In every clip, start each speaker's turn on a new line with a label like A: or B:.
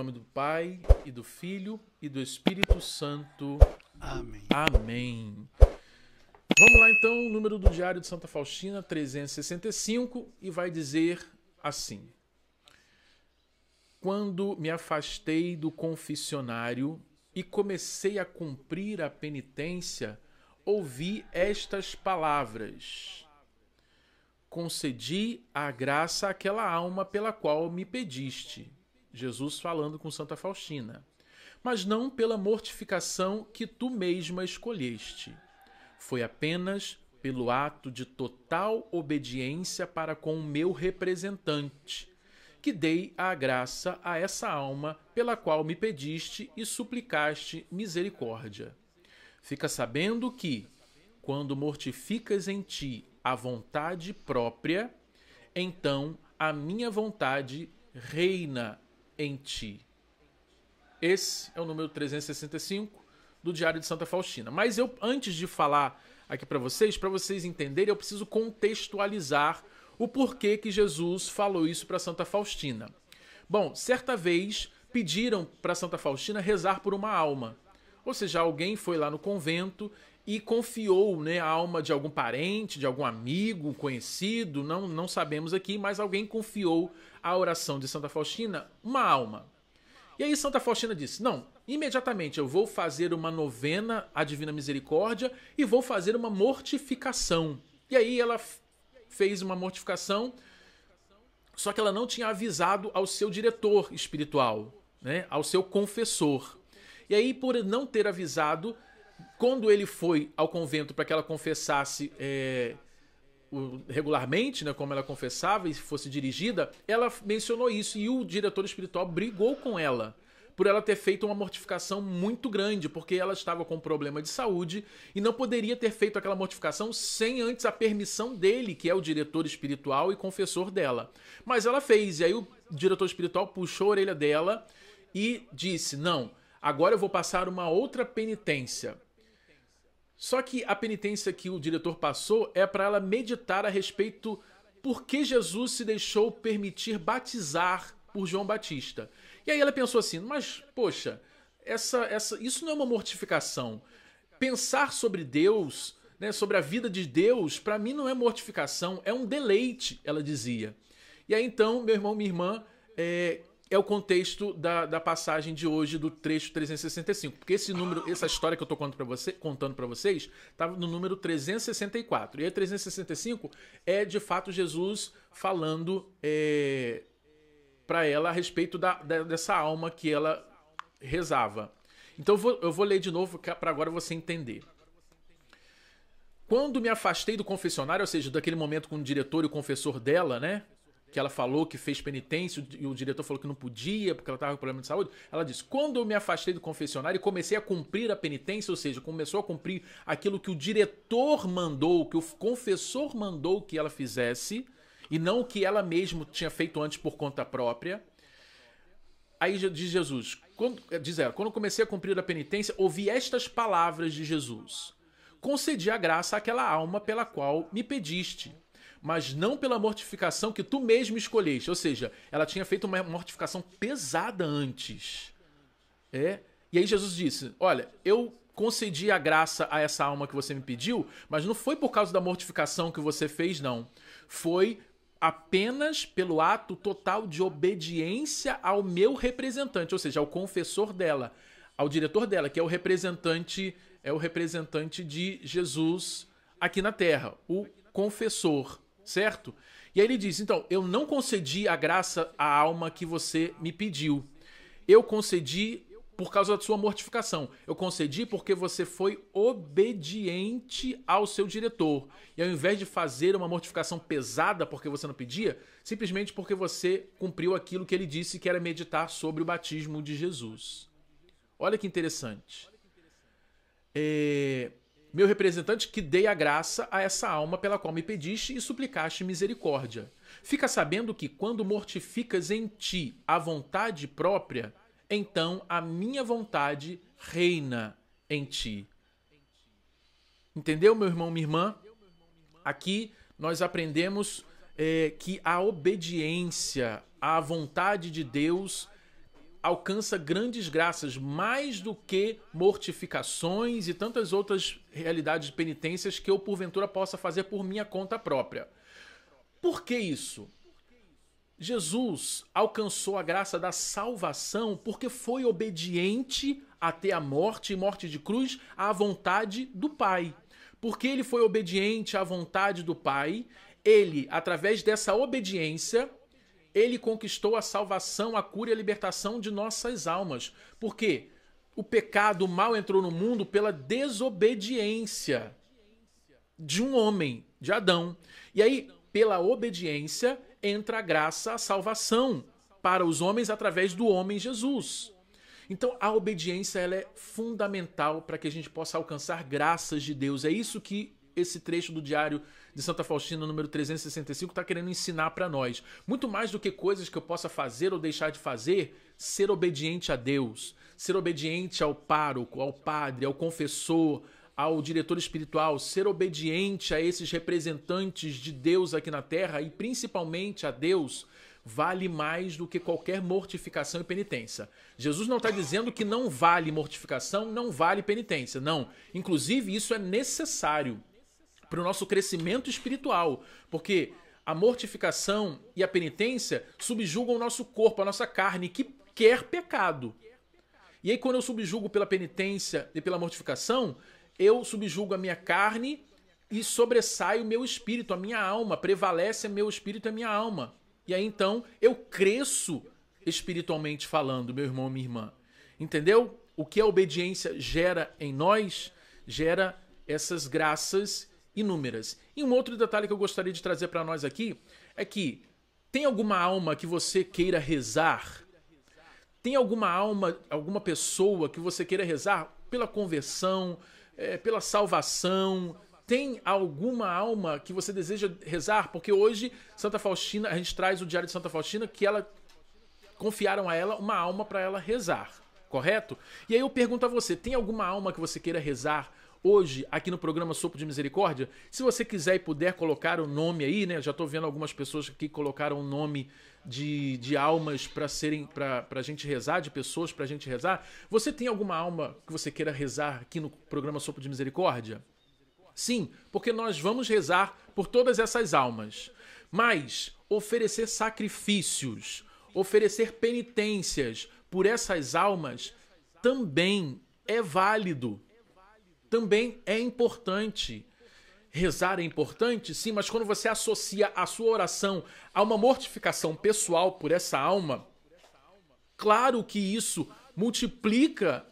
A: nome do Pai, e do Filho, e do Espírito Santo.
B: Amém.
A: Amém. Vamos lá então, o número do Diário de Santa Faustina, 365, e vai dizer assim: quando me afastei do confessionário e comecei a cumprir a penitência, ouvi estas palavras: concedi a graça àquela alma pela qual me pediste. Jesus falando com Santa Faustina. Mas não pela mortificação que tu mesma escolheste. Foi apenas pelo ato de total obediência para com o meu representante, que dei a graça a essa alma pela qual me pediste e suplicaste misericórdia. Fica sabendo que, quando mortificas em ti a vontade própria, então a minha vontade reina em ti. Esse é o número 365 do Diário de Santa Faustina. Mas eu, antes de falar aqui para vocês entenderem, eu preciso contextualizar o porquê que Jesus falou isso para Santa Faustina. Bom, certa vez pediram para Santa Faustina rezar por uma alma. Ou seja, alguém foi lá no convento e confiou, né, a alma de algum parente, de algum amigo, conhecido, não sabemos aqui, mas alguém confiou à oração de Santa Faustina uma alma. E aí Santa Faustina disse: não, imediatamente eu vou fazer uma novena à Divina Misericórdia e vou fazer uma mortificação. E aí ela fez uma mortificação, só que ela não tinha avisado ao seu diretor espiritual, né, ao seu confessor. E aí, por não ter avisado, quando ele foi ao convento para que ela confessasse regularmente, né, como ela confessava e fosse dirigida, ela mencionou isso e o diretor espiritual brigou com ela por ela ter feito uma mortificação muito grande, porque ela estava com problema de saúde e não poderia ter feito aquela mortificação sem antes a permissão dele, que é o diretor espiritual e confessor dela. Mas ela fez, e aí o diretor espiritual puxou a orelha dela e disse: não, agora eu vou passar uma outra penitência. Só que a penitência que o diretor passou é para ela meditar a respeito por que Jesus se deixou permitir batizar por João Batista. E aí ela pensou assim: mas, poxa, isso não é uma mortificação. Pensar sobre Deus, né, sobre a vida de Deus, para mim não é mortificação, é um deleite, ela dizia. E aí então, meu irmão, minha irmã, é o contexto da passagem de hoje do trecho 365. Porque esse número, essa história que eu estou contando para vocês, estava no número 364. E aí 365 é de fato Jesus falando para ela a respeito dessa alma que ela rezava. Então eu vou ler de novo para agora você entender. Quando me afastei do confessionário, ou seja, daquele momento com o diretor e o confessor dela, né? Que ela falou que fez penitência e o diretor falou que não podia porque ela estava com problema de saúde. Ela disse: quando eu me afastei do confessionário e comecei a cumprir a penitência, ou seja, começou a cumprir aquilo que o diretor mandou, que o confessor mandou que ela fizesse, e não o que ela mesma tinha feito antes por conta própria. Aí diz Jesus, diz ela: quando eu comecei a cumprir a penitência, ouvi estas palavras de Jesus: concedi a graça àquela alma pela qual me pediste, mas não pela mortificação que tu mesmo escolheste. Ou seja, ela tinha feito uma mortificação pesada antes. E aí Jesus disse: olha, eu concedi a graça a essa alma que você me pediu, mas não foi por causa da mortificação que você fez, não. Foi apenas pelo ato total de obediência ao meu representante, ou seja, ao confessor dela, ao diretor dela, que é o representante de Jesus aqui na Terra, o confessor. Certo? E aí ele diz: então, eu não concedi a graça à alma que você me pediu. Eu concedi por causa da sua mortificação. Eu concedi porque você foi obediente ao seu diretor. E ao invés de fazer uma mortificação pesada porque você não pedia, simplesmente porque você cumpriu aquilo que ele disse, que era meditar sobre o batismo de Jesus. Olha que interessante. Meu representante, que dei a graça a essa alma pela qual me pediste e suplicaste misericórdia. Fica sabendo que quando mortificas em ti a vontade própria, então a minha vontade reina em ti. Entendeu, meu irmão, minha irmã? Aqui nós aprendemos que a obediência à vontade de Deus, alcança grandes graças, mais do que mortificações e tantas outras realidades de penitências que eu, porventura, possa fazer por minha conta própria. Por que isso? Jesus alcançou a graça da salvação porque foi obediente até a morte e morte de cruz à vontade do Pai. Porque ele foi obediente à vontade do Pai, ele, através dessa obediência, ele conquistou a salvação, a cura e a libertação de nossas almas. Por quê? O pecado, o mal entrou no mundo pela desobediência de um homem, de Adão. E aí, pela obediência, entra a graça, a salvação para os homens através do homem Jesus. Então, a obediência ela é fundamental para que a gente possa alcançar graças de Deus. É isso que esse trecho do Diário de Santa Faustina, número 365, está querendo ensinar para nós. Muito mais do que coisas que eu possa fazer ou deixar de fazer, ser obediente a Deus, ser obediente ao pároco, ao padre, ao confessor, ao diretor espiritual, ser obediente a esses representantes de Deus aqui na Terra e principalmente a Deus, vale mais do que qualquer mortificação e penitência. Jesus não está dizendo que não vale mortificação, não vale penitência. Não. Inclusive, isso é necessário para o nosso crescimento espiritual. Porque a mortificação e a penitência subjugam o nosso corpo, a nossa carne, que quer pecado. E aí, quando eu subjugo pela penitência e pela mortificação, eu subjugo a minha carne e sobressai o meu espírito, a minha alma, prevalece meu espírito e a minha alma. E aí então eu cresço espiritualmente falando, meu irmão, minha irmã. Entendeu? O que a obediência gera em nós, gera essas graças inúmeras. E um outro detalhe que eu gostaria de trazer para nós aqui é que tem alguma alma que você queira rezar? Tem alguma alma, alguma pessoa que você queira rezar pela conversão, pela salvação? Tem alguma alma que você deseja rezar? Porque hoje, Santa Faustina, a gente traz o Diário de Santa Faustina, que ela confiaram a ela uma alma para ela rezar, correto? E aí eu pergunto a você, tem alguma alma que você queira rezar hoje aqui no programa Sopro de Misericórdia? Se você quiser e puder colocar o nome aí, né? Já estou vendo algumas pessoas que colocaram o nome de almas para a gente rezar, de pessoas para a gente rezar. Você tem alguma alma que você queira rezar aqui no programa Sopro de Misericórdia? Sim, porque nós vamos rezar por todas essas almas. Mas oferecer sacrifícios, oferecer penitências por essas almas também é válido. Também é importante. Rezar é importante, sim, mas quando você associa a sua oração a uma mortificação pessoal por essa alma, claro que isso multiplica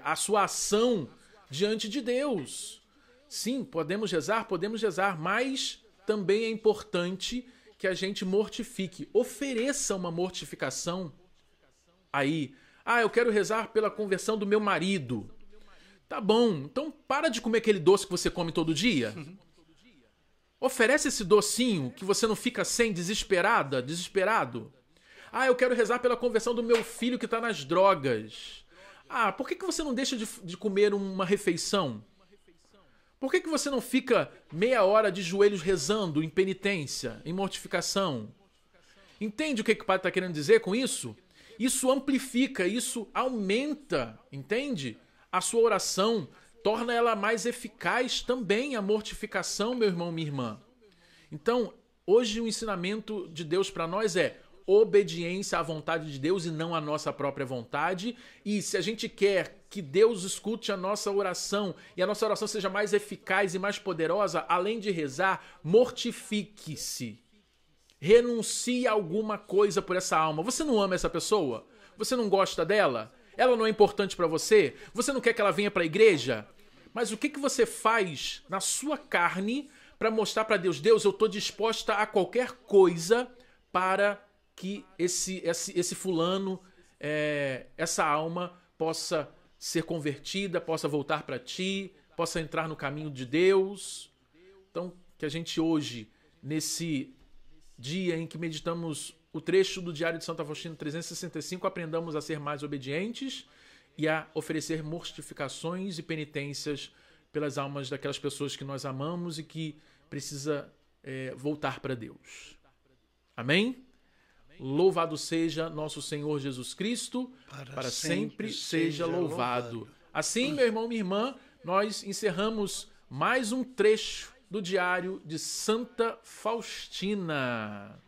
A: a sua ação diante de Deus. Sim, podemos rezar, mas também é importante que a gente mortifique. Ofereça uma mortificação aí. Ah, eu quero rezar pela conversão do meu marido. Tá bom, então para de comer aquele doce que você come todo dia. Oferece esse docinho que você não fica sem, desesperado. Ah, eu quero rezar pela conversão do meu filho que está nas drogas. Ah, por que você não deixa de comer uma refeição? Por que você não fica meia hora de joelhos rezando em penitência, em mortificação? Entende o que o padre está querendo dizer com isso? Isso amplifica, isso aumenta, entende? A sua oração, torna ela mais eficaz também, a mortificação, meu irmão, minha irmã. Então, hoje o ensinamento de Deus para nós é obediência à vontade de Deus e não à nossa própria vontade. E se a gente quer que Deus escute a nossa oração e a nossa oração seja mais eficaz e mais poderosa, além de rezar, mortifique-se. Renuncie a alguma coisa por essa alma. Você não ama essa pessoa? Você não gosta dela? Ela não é importante para você? Você não quer que ela venha para a igreja? Mas o que você faz na sua carne para mostrar para Deus? Deus, eu estou disposta a qualquer coisa para que esse fulano, essa alma, possa ser convertida, possa voltar para ti, possa entrar no caminho de Deus. Então, que a gente hoje, nesse dia em que meditamos o trecho do Diário de Santa Faustina 365, aprendamos a ser mais obedientes e a oferecer mortificações e penitências pelas almas daquelas pessoas que nós amamos e que precisa voltar para Deus. Amém? Louvado seja nosso Senhor Jesus Cristo, para sempre seja louvado. Assim, meu irmão, minha irmã, nós encerramos mais um trecho do Diário de Santa Faustina.